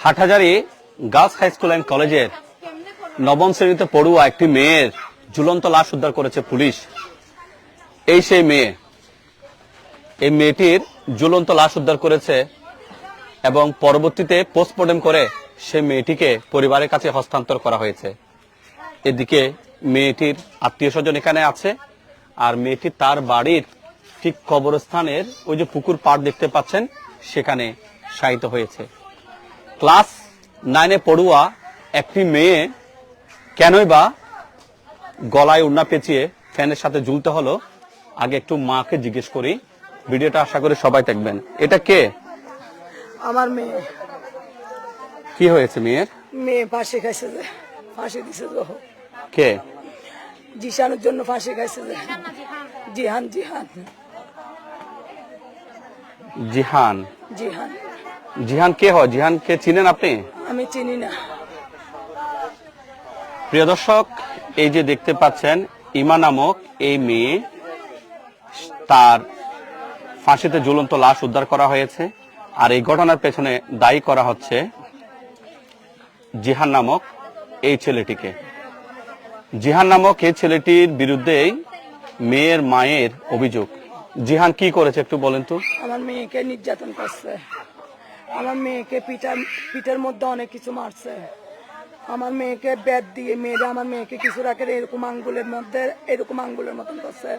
Hathazari girls high school and কলেজের নবম শ্রেণীতে পড়ুয়া একটি মেয়ের ঝুলন্ত লাশ উদ্ধার করেছে পুলিশ। এই সেই মেয়ে, এই মেয়েটির ঝুলন্ত লাশ উদ্ধার করেছে এবং পরবর্তীতে পোস্টমর্টেম করে সেই মেয়েটিকে পরিবারের কাছে হস্তান্তর করা হয়েছে। এদিকে মেয়েটির আত্মীয় স্বজন এখানে আছে, আর মেয়েটি তার বাড়ির ঠিক কবরস্থানের ওই যে পুকুর পাড় দেখতে পাচ্ছেন সেখানে শায়িত হয়েছে। ক্লাস 9-এ পড়ুয়া একটি মেয়ে কেনই বা গলায় ওড়না পেঁচিয়ে ফ্যানের সাথে ঝুলতে হলো, আগে একটু মাকে জিজ্ঞেস করি। ভিডিওটা আশা করি সবাই দেখবেন। এটা কে? আমার মেয়ে। কি হয়েছে মেয়ের? মেয়ে ফাঁসি খাইছে, যে ফাঁসি দিছে। কে? জিশানের জন্য ফাঁসি খাইছে। যে জিহান জিহান জিহান জিহান জিহান কে হয়? জিহানকে চিনেন আপনি? আমি চিনি না। প্রিয় দর্শক, এই যে দেখতে পাচ্ছেন ইমা নামক এই মেয়ে, তার ফাঁসিতে ঝুলন্ত লাশ উদ্ধার করা হয়েছে। আর এই ঘটনার পেছনে দায়ী করা হচ্ছে জিহান নামক এই ছেলেটিকে। জিহান নামক এই ছেলেটির বিরুদ্ধেই মেয়ের মায়ের অভিযোগ। জিহান কি করেছে একটু বলেন তো? আমার মেয়েকে নির্যাতন করছে, আমার মেয়েকে পিঠের মধ্যে অনেক কিছু মারছে, আমার মেয়েকে ব্যাট দিয়ে মেরে আমার মেয়েকে কিছু রাখে এরকম আঙ্গুলের মতন করছে।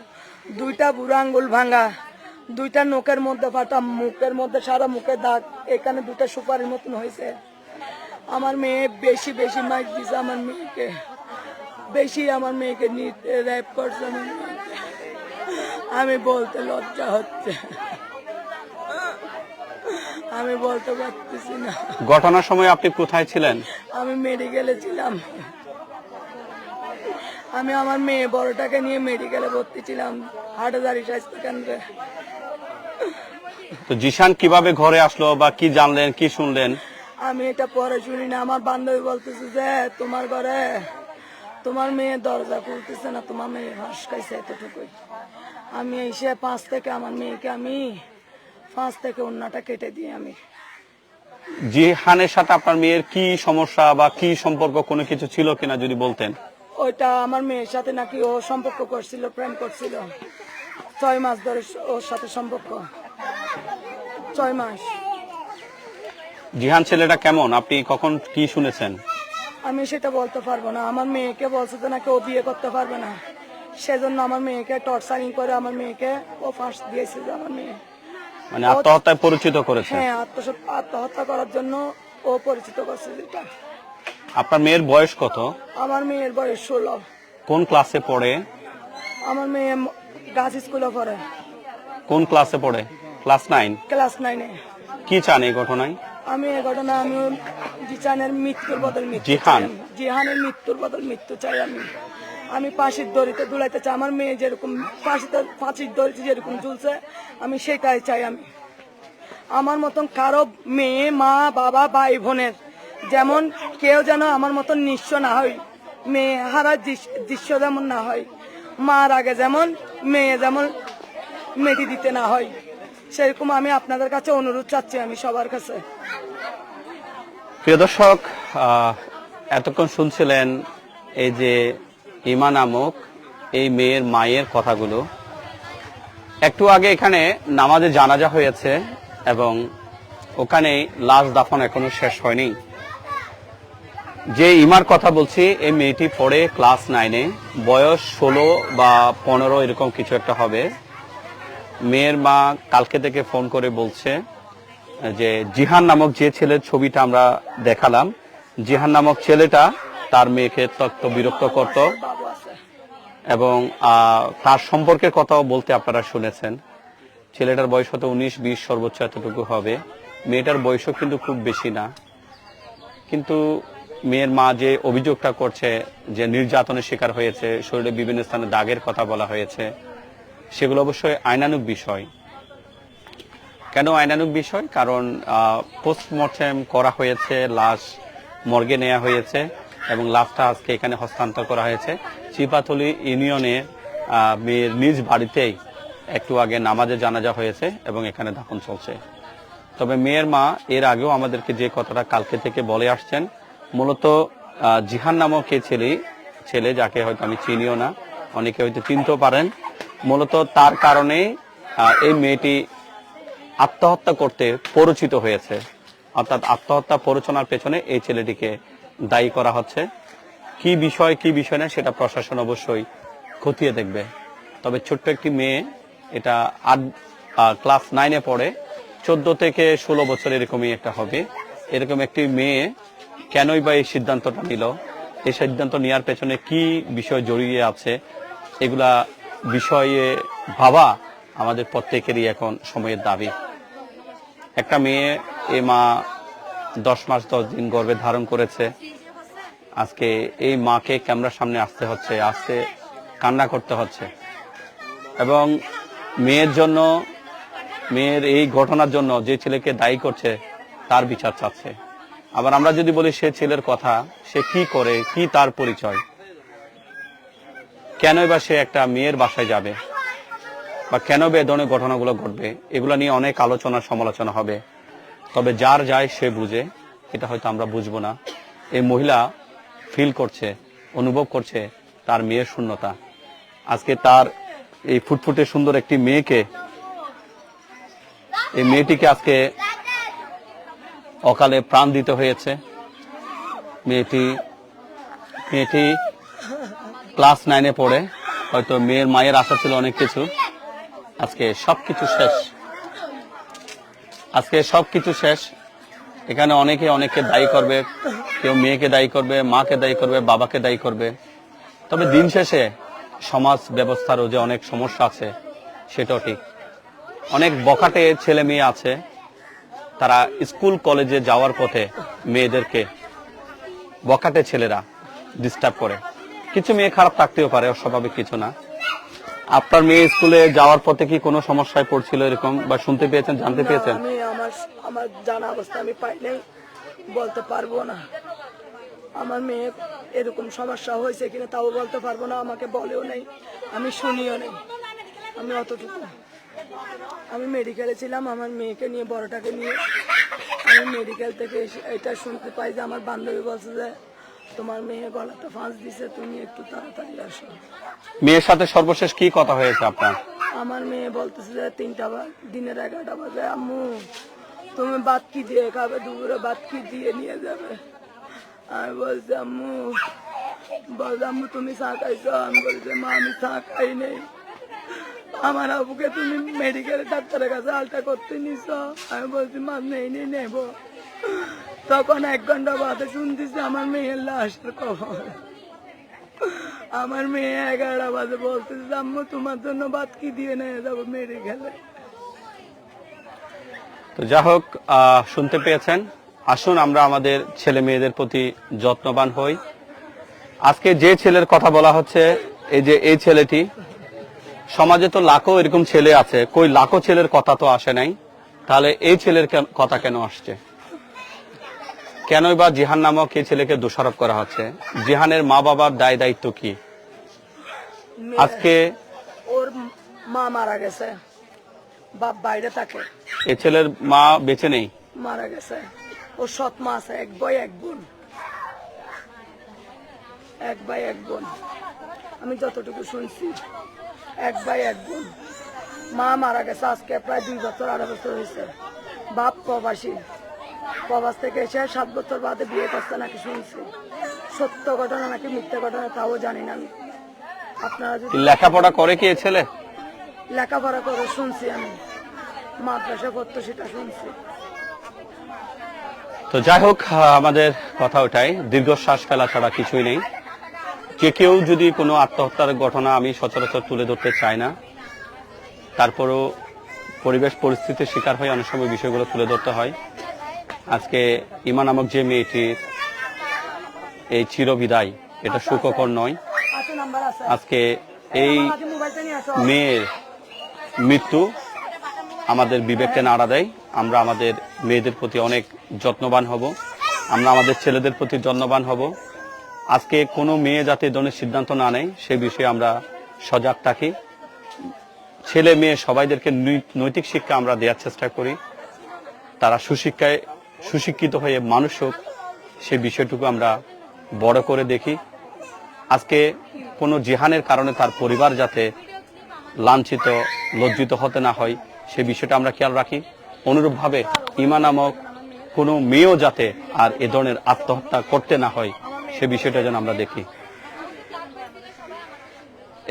2টা বুড়ো আঙ্গুল ভাঙা, 2টা নোকের মধ্যে ফাটা, মুখের মধ্যে সারা মুখে দাগ, এখানে 2টা সুপারির মতন হয়েছে। আমার মেয়ে বেশি বেশি মাইক দিছে, আমার মেয়েকে বেশি, আমার মেয়েকে রেপ করছে। আমি বলতে লজ্জা হচ্ছে, আমি বলতে পারতেছি না। ঘটনার সময় আপনি কোথায় ছিলেন? আমি মেডিকেলে ছিলাম। আমি আমার মেয়ে বড়টাকে নিয়ে মেডিকেলে ভর্তি ছিলাম, হাটহাজারী স্বাস্থ্য কেন্দ্রে। তো জিশান কিভাবে ঘরে আসলো বা কি জানলেন, কি শুনলেন? আমি এটা পরে শুনি না। আমার বান্ধবী বলতেছে যে তোমার ঘরে তোমার মেয়ে দরজা খুলতেছে না, তোমার মেয়ে ফাঁস খাইছে, এতটুকুই। আমি এসে 5 থেকে আমার মেয়েকে আমি 5 থেকে ওড়নাটা কেটে দিয়ে আমি। জিহানের সাথে আপনার মেয়ের কি সমস্যা বা কি সম্পর্ক, কোনো কিছু ছিল কিনা যদি বলতেন? ওইটা আমার মেয়ের সাথে নাকি ও সম্পর্ক করছিল, প্রেম করছিল। 6 মাস ধরে ওর সাথে সম্পর্ক, 6 মাস। জিহান ছেলেটা কেমন, আপনি কখন কি শুনেছেন? আমি সেটা বলতে পারবো না। আমার মেয়েকে বলছে যে নাকি ও বিয়ে করতে পারবে না, সেজন্য আমার মেয়েকে টর্চারিং করে আমার মেয়েকে ও ফাঁস দিয়েছে। আমার মেয়ে মানে আত্মহত্যায় পরিচিত করেছে? হ্যাঁ, আত্মহত্যা করার জন্য ও পরিচিত করছে। যেটা আপনার মেয়ের বয়স কত? আমার মেয়ের বয়স 16। কোন ক্লাসে পড়ে? আমার মেয়ে গাছ স্কুলে পড়ে। কোন ক্লাসে পড়ে? ক্লাস 9? ক্লাস 9-এ। কি চান এই ঘটনায়? আমি এই ঘটনা আমি জিশানের মৃত্যুর বদল মৃত্যু, জিহানের মৃত্যুর বদল মৃত্যু চাই। আমি ফাঁসির দড়িতে ঝুলাইতে চাই। আমার মেয়ে যেরকম ফাঁসির দড়িতে যেরকম ঝুলছে, আমি সেটাই চাই। আমি আমার মতন কারো মেয়ে, মা, বাবা, ভাই বোনের যেমন কেউ যেন আমার মতন নিঃস্ব না হয়, মেয়ে হারা দৃশ্য যেমন না হয়, মার আগে যেমন মেয়ে যেমন মেটি দিতে না হয়, সেরকম আমি আপনাদের কাছে অনুরোধ চাচ্ছি, আমি সবার কাছে। প্রিয় দর্শক, এতক্ষণ শুনছিলেন এই যে ইমা নামক এই মেয়ের মায়ের কথাগুলো। একটু আগে এখানে নামাজে জানাজা হয়েছে এবং ওখানে লাশ দাফন এখনো শেষ হয়নি। যে ইমার কথা বলছি, এই মেয়েটি পড়ে ক্লাস 9-এ, বয়স 16 বা 15 এরকম কিছু একটা হবে। মেয়ের মা কালকে থেকে ফোন করে বলছে যে জিহান নামক যে ছেলের ছবিটা আমরা দেখালাম, জিহান নামক ছেলেটা তার মেয়েকে তত্ত্ব বিরক্ত করত এবং তার সম্পর্কের কথাও বলতে আপনারা শুনেছেন। ছেলেটার বয়স হয়তো 19-20, সর্বোচ্চ এতটুকু হবে। মেয়েটার বয়সও কিন্তু খুব বেশি না। কিন্তু মেয়ের মা যে অভিযোগটা করছে যে নির্যাতনের শিকার হয়েছে, শরীরে বিভিন্ন স্থানে দাগের কথা বলা হয়েছে, সেগুলো অবশ্যই আইনানুগ বিষয়। কেন আইনানুগ বিষয়? কারণ পোস্টমর্টেম করা হয়েছে, লাশ মর্গে নেওয়া হয়েছে এবং লাশটা আজকে এখানে হস্তান্তর করা হয়েছে। চিপাতলি ইউনিয়নে মেয়ের নিজ বাড়িতেই একটু আগে নামাজে জানাজা হয়েছে এবং এখানে দাফন চলছে। তবে মেয়ের মা এর আগেও আমাদেরকে যে কথাটা কালকে থেকে বলে আসছেন, মূলত জিহান নামক এই ছেলে যাকে হয়তো আমি চিনিও না, অনেকে হয়তো চিনতেও পারেন, মূলত তার কারণে এই মেয়েটি আত্মহত্যা করতে প্ররোচিত হয়েছে। অর্থাৎ আত্মহত্যা প্ররোচনার পেছনে এই ছেলেটিকে দায়ী করা হচ্ছে। কি বিষয় না সেটা প্রশাসন অবশ্যই খতিয়ে দেখবে। তবে ছোট্ট একটি মেয়ে, এটা ক্লাস 9-এ পড়ে, 14 থেকে 16 বছর এরকমই একটা হবে। এরকম একটি মেয়ে কেনই বা এই সিদ্ধান্তটা নিল, এই সিদ্ধান্ত নেওয়ার পেছনে কি বিষয় জড়িয়ে আছে, এগুলা বিষয়ে ভাবা আমাদের প্রত্যেকেরই এখন সময়ের দাবি। একটা মেয়ে, এই মা 10 মাস 10 দিন গর্ভে ধারণ করেছে। আজকে এই মাকে ক্যামেরার সামনে আসতে হচ্ছে, কান্না করতে হচ্ছে, এবং মেয়ের এই ঘটনার জন্য যে ছেলেকে দায়ী করছে তার বিচার চাচ্ছে। আবার আমরা যদি বলি সে ছেলের কথা, সে কি করে, কি তার পরিচয়, কেনই বা সে একটা মেয়ের বাসায় যাবে, বা কেন বা এ ধরনের ঘটনাগুলো ঘটবে, এগুলো নিয়ে অনেক আলোচনা সমালোচনা হবে। তবে যার যায় সে বুঝে, এটা হয়তো আমরা বুঝবো না। এই মহিলা ফিল করছে, অনুভব করছে তার মেয়ের শূন্যতা। আজকে তার এই ফুটফুটে সুন্দর একটি মেয়েটিকে আজকে অকালে প্রাণ দিতে হয়েছে। মেয়েটি ক্লাস 9-এ পড়ে, হয়তো মেয়ের মায়ের আশা ছিল অনেক কিছু, আজকে সবকিছু শেষ। এখানে অনেকে দায়ী করবে, কেউ মেয়েকে দায়ী করবে, মাকে দায়ী করবে, বাবাকে দায়ী করবে। তবে দিন শেষে সমাজ ব্যবস্থারও যে অনেক সমস্যা আছে সেটাও ঠিক। অনেক বখাটে ছেলে মেয়ে আছে, তারা স্কুল কলেজে যাওয়ার পথে মেয়েদেরকে বখাটে ছেলেরা ডিস্টার্ব করে। কিছু মেয়ে খারাপ থাকতেও পারে, অস্বাভাবিক কিছু না। আপনার মেয়ে স্কুলে যাওয়ার পথে কি কোনো সমস্যায় পড়ছিল এরকম, বা শুনতে পেয়েছেন, জানতে পেয়েছেন? আমি আমার জানা অবস্থা আমি পাই নাই, বলতে পারবো না। আমার মেয়ে এরকম সমস্যা হয়েছে কিনা তাও বলতে পারবো না, আমাকে বলেও নাই, আমি শুনিও নাই। আমি অতটুকু, আমি মেডিকেলে ছিলাম আমার মেয়েকে নিয়ে, বড়টাকে নিয়ে। আমি মেডিকেল থেকে এটা শুনতে পাই যে আমার বান্ধবী বলছে যে তোমার মেয়ে গলাটা ফাঁস দিছে, তুমি একটু তাড়াতাড়ি আসো। মেয়ের সাথে সর্বশেষ কি কথা হয়েছে আপনার? আমার মেয়ে বলতেছে যে দিনের 11টা বাজে, আম্মু তুমি ভাত কি দিয়ে খাবে, দুপুরে ভাত কি দিয়ে নিয়ে যাবে। আমি বলছি আম্মু তুমি চা খাইছো? আমি বলছি মা আমি চা খাই নেই। আমার আবুকে তুমি মেডিকেল ডাক্তারের কাছে আলটা করতে নিছ? আমি বলছি মা নেব। তখন 1 ঘন্টা বাদে শুনতেছি আমার মেয়ের লাশের খবর। আমার মেয়ে 11টা বাজে বলতেছে আম্মু তোমার জন্য ভাত কি দিয়ে নিয়ে যাবো মেডিকেলে। তো যা হোক, শুনতে পেয়েছেন। আসুন আমরা আমাদের ছেলে মেয়েদের প্রতি যত্নবান হই। আজকে যে ছেলের কথা বলা হচ্ছে, এই ছেলেটি, সমাজে তো লাখো এরকম ছেলে আছে, কই লাখো ছেলের কথা তো আসে নাই, তাহলে এই ছেলের কথা কেন আসছে? কেনই বা জিহান নামক এই ছেলেকে দোষারোপ করা হচ্ছে? জিহানের মা বাবার দায়িত্ব কি? আজকে ওর মা মারা গেছে, বাপ বাইরে থাকে, এই ছেলের মা বেঁচে নেই, মারা গেছে। ওর সৎ মা আছে, 1 ভাই 1 বোন, 1 ভাই 1 বোন। আমি যতটুকু শুনছি 1 ভাই 1 বোন। মা মারা গেছে আজকে প্রায় 2 বছর 2.5 বছর হয়েছে। বাপ প্রবাস থেকে এসে 7 বছর বাদে বিয়ে করছে নাকি শুনছি। সত্য ঘটনা নাকি মিথ্যা ঘটনা তাও জানি না আমি। আপনারা যদি লেখাপড়া করে কি ছেলে? লেখাপড়া করে শুনছি, আমি মাদ্রাসা পড়তো সেটা শুনছি। তো যাই হোক, আমাদের কথা ওটাই, দীর্ঘশ্বাস ফেলা ছাড়া কিছুই নেই। কেউ যদি কোনো আত্মহত্যার ঘটনা, আমি সচরাচর তুলে ধরতে চাই না, তারপরও পরিবেশ পরিস্থিতির শিকার হয়ে অনেক সময় বিষয়গুলো তুলে ধরতে হয়। আজকে ইমা নামক যে মেয়েটির এই চিরবিদায়, এটা সুখকর নয়। আজকে এই মেয়ের মৃত্যু আমাদের বিবেককে নাড়া দেয়। আমরা আমাদের মেয়েদের প্রতি অনেক যত্নবান হব, আমরা আমাদের ছেলেদের প্রতি যত্নবান হব। আজকে কোনো মেয়ে যাতে এই ধরনের সিদ্ধান্ত না নেয় সে বিষয়ে আমরা সজাগ থাকি। ছেলে মেয়ে সবাইদেরকে নৈতিক শিক্ষা আমরা দেওয়ার চেষ্টা করি। তারা সুশিক্ষিত হয়ে মানুষ হোক, সে বিষয়টুকু আমরা বড় করে দেখি। আজকে কোনো জিহানের কারণে তার পরিবার যাতে লাঞ্ছিত লজ্জিত হতে না হয়, সে বিষয়টা আমরা খেয়াল রাখি। অনুরূপভাবে ইমা নামক কোনো মেয়েও যাতে আর এ ধরনের আত্মহত্যা করতে না হয়, সে বিষয়টা যেন আমরা দেখি।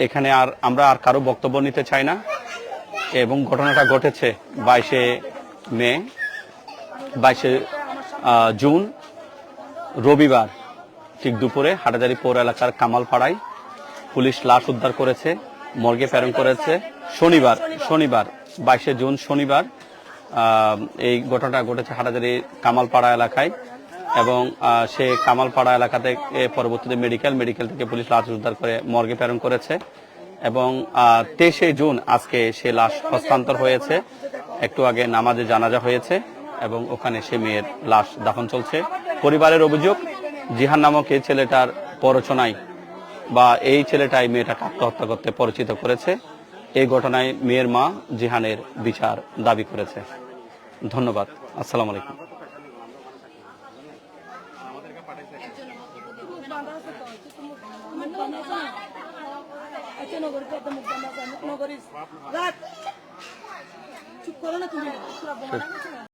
এখানে আমরা কারো বক্তব্য নিতে চাই না। এবং ঘটনাটা ঘটেছে 22 জুন রবিবার ঠিক দুপুরে হাটাজারি পৌর এলাকার কামালপাড়ায় পুলিশ লাশ উদ্ধার করেছে, মর্গে প্রেরণ করেছে। শনিবার 22 জুন শনিবার এই ঘটনাটা ঘটেছে হাটাজারি কামালপাড়া এলাকায়। এবং সে কামালপাড়া এলাকা থেকে পরবর্তীতে মেডিকেল থেকে পুলিশ লাশ উদ্ধার করে মর্গে প্রেরণ করেছে। এবং 23 জুন আজকে সে লাশ হস্তান্তর হয়েছে। একটু আগে নামাজে জানাজা হয়েছে এবং ওখানে সে মেয়ের লাশ দাফন চলছে। পরিবারের অভিযোগ, জিহান নামক এই ছেলেটার প্ররোচনায় বা এই ছেলেটাই মেয়েটাকে আত্মহত্যা করতে পরিচিত করেছে। এই ঘটনায় মেয়ের মা জিহানের বিচার দাবি করেছে। ধন্যবাদ। আসসালামু আলাইকুম। চুপ করো না তুমি।